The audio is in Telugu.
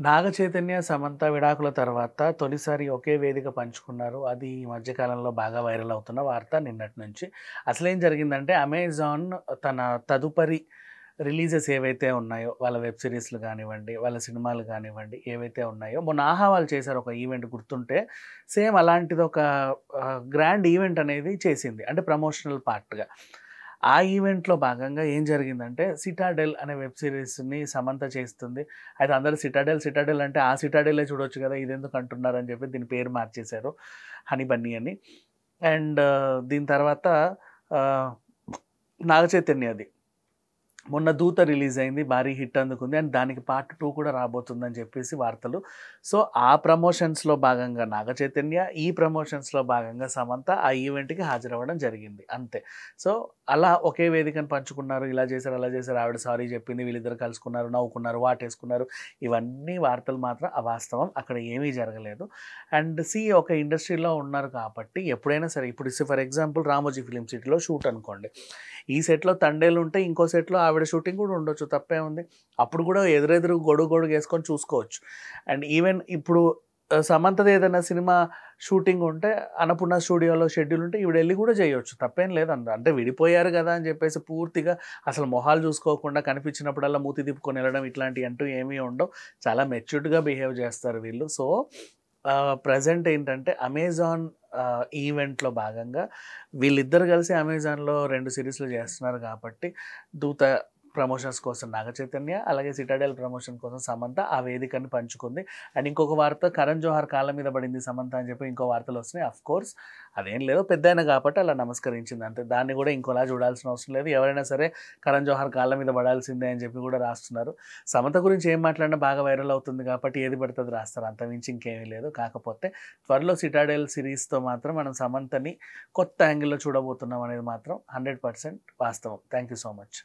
నాగ చైతన్య, సమంత విడాకుల తర్వాత తొలిసారి ఒకే వేదిక పంచుకున్నారు. అది ఈ మధ్య కాలంలో బాగా వైరల్ అవుతున్న వార్త నిన్నటి నుంచి. అసలేం జరిగిందంటే అమెజాన్ తన తదుపరి రిలీజెస్ ఏవైతే ఉన్నాయో, వాళ్ళ వెబ్ సీరీస్‌లు గానివ్వండి, వాళ్ళ సినిమాలు గానివ్వండి, ఏవైతే ఉన్నాయో మొన్న 'ఆహా' వాళ్ళు చేశారు ఒక ఈవెంట్ గుర్తుంటే. సేమ్ అలాంటిదొక గ్రాండ్ ఈవెంట్ అనేది చేసింది. అంటే ప్రమోషనల్ పార్ట్‌గా. ఆ ఈవెంట్‌లో భాగంగా ఏం జరిగిందంటే 'సిటాడెల్' అనే వెబ్ సీరీస్‌ని సమంత చేస్తుంది. అయితే అందరూ 'సిటాడెల్' 'సిటాడెల్' అంటే ఆ 'సిటాడెలే' చూడొచ్చు కదా! ఇదెందుకు అంటున్నారని చెప్పి దీని పేరు మార్చేశారు 'హనీ బన్నీ' అని. అండ్ దీని తర్వాత ఆహ్, నాగ చైతన్యది. మొన్న 'దూత' రిలీజ్ అయింది. భారీ హిట్ అందుకుంది. అండ్ దానికి పార్ట్ 2 కూడా రాబోతుందని చెప్పేసి వార్తలు. సో, ఆ ప్రమోషన్స్‌లో భాగంగా నాగ చైతన్య, ఈ ప్రమోషన్స్‌లో భాగంగా సమంత ఆ ఈవెంట్‌కి హాజరవ్వడం జరిగింది. అంతే. సో, అలా ఒకే వేదికను పంచుకున్నారు. ఇలా చేశారు, అలా చేశారు. ఆవిడ సారీ చెప్పింది. వీళ్ళిద్దరు కలుసుకున్నారు, నవ్వుకున్నారు, వాటేసుకున్నారు. ఇవన్నీ వార్తలు మాత్రం అవాస్తవం. అక్కడ ఏమీ జరగలేదు. అండ్ ఒక ఇండస్ట్రీలో ఉన్నారు కాబట్టి ఎప్పుడైనా సరే ఇప్పుడు ఫర్ ఎగ్జాంపుల్ 'రామోజీ ఫిల్మ్ సిటీలో' షూట్ అనుకోండి. ఈ సెట్‌లో తండేలుంటే ఇంకో సెట్‌లో ఆవిడ షూటింగ్ కూడా ఉండొచ్చు. తప్పేముంది? అప్పుడు కూడా ఎదురెదురు గొడుగు గొడుగేసుకొని చూసుకోవచ్చు. అండ్ ఈవెన్ ఇప్పుడు సమంతది ఏదైనా సినిమా షూటింగ్ ఉంటే అన్నపూర్ణ స్టూడియోలో షెడ్యూల్ ఉంటే ఈవిడెళ్లి కూడా చేయొచ్చు. తప్పేం లేదు అంటే విడిపోయారు గదా! అని చెప్పేసి పూర్తిగా అసలు మొహాలు చూసుకోకుండా కనిపించినప్పుడల్లా మూతి తిప్పుకొని వెళ్ళడం ఇట్లాంటివి అంటూ ఏమీ ఉండవు. చాలా మెచ్యూర్డ్‌గా బిహేవ్ చేస్తారు వీళ్ళు. సో, ప్రెజెంట్ ఏంటంటే అమెజాన్ ఈవెంట్‌లో భాగంగా వీళ్ళిద్దరు కలిసి అమెజాన్‌లో 2 సీరీస్‌లు చేస్తున్నారు కాబట్టి 'దూత' ప్రమోషన్స్ కోసం నాగ చైతన్య, అలాగే 'సిటాడెల్' ప్రమోషన్ కోసం సమంత ఆ వేదికని పంచుకుంది. అండ్ ఇంకొక వార్త 'కరణ్ జోహార్' కాళ్ళ మీద పడింది సమంత అని చెప్పి ఇంకో వార్తలొస్తున్నాయి. ఆఫ్‌కోర్స్ అదేం లేదు. పెద్దాయన కాబట్టి అలా నమస్కరించింది అంతే. దాన్ని కూడా ఇంకోలా చూడాల్సిన అవసరం లేదు. ఎవరైనా సరే 'కరణ్ జోహార్' కాళ్ళ మీద పడాల్సిందే అని చెప్పి కూడా రాస్తున్నారు. సమంత గురించి ఏం మాట్లాడినా బాగా వైరల్ అవుతుంది కాబట్టి ఏది పడితే అది రాస్తారు. అంతకుమించి ఇంకేమీ లేదు. కాకపోతే త్వరలో 'సిటాడెల్' సిరీస్‌తో మాత్రం మనం సమంతని కొత్త యాంగిల్‌లో చూడబోతున్నాం అనేది మాత్రం 100% వాస్తవం. Thank you so much.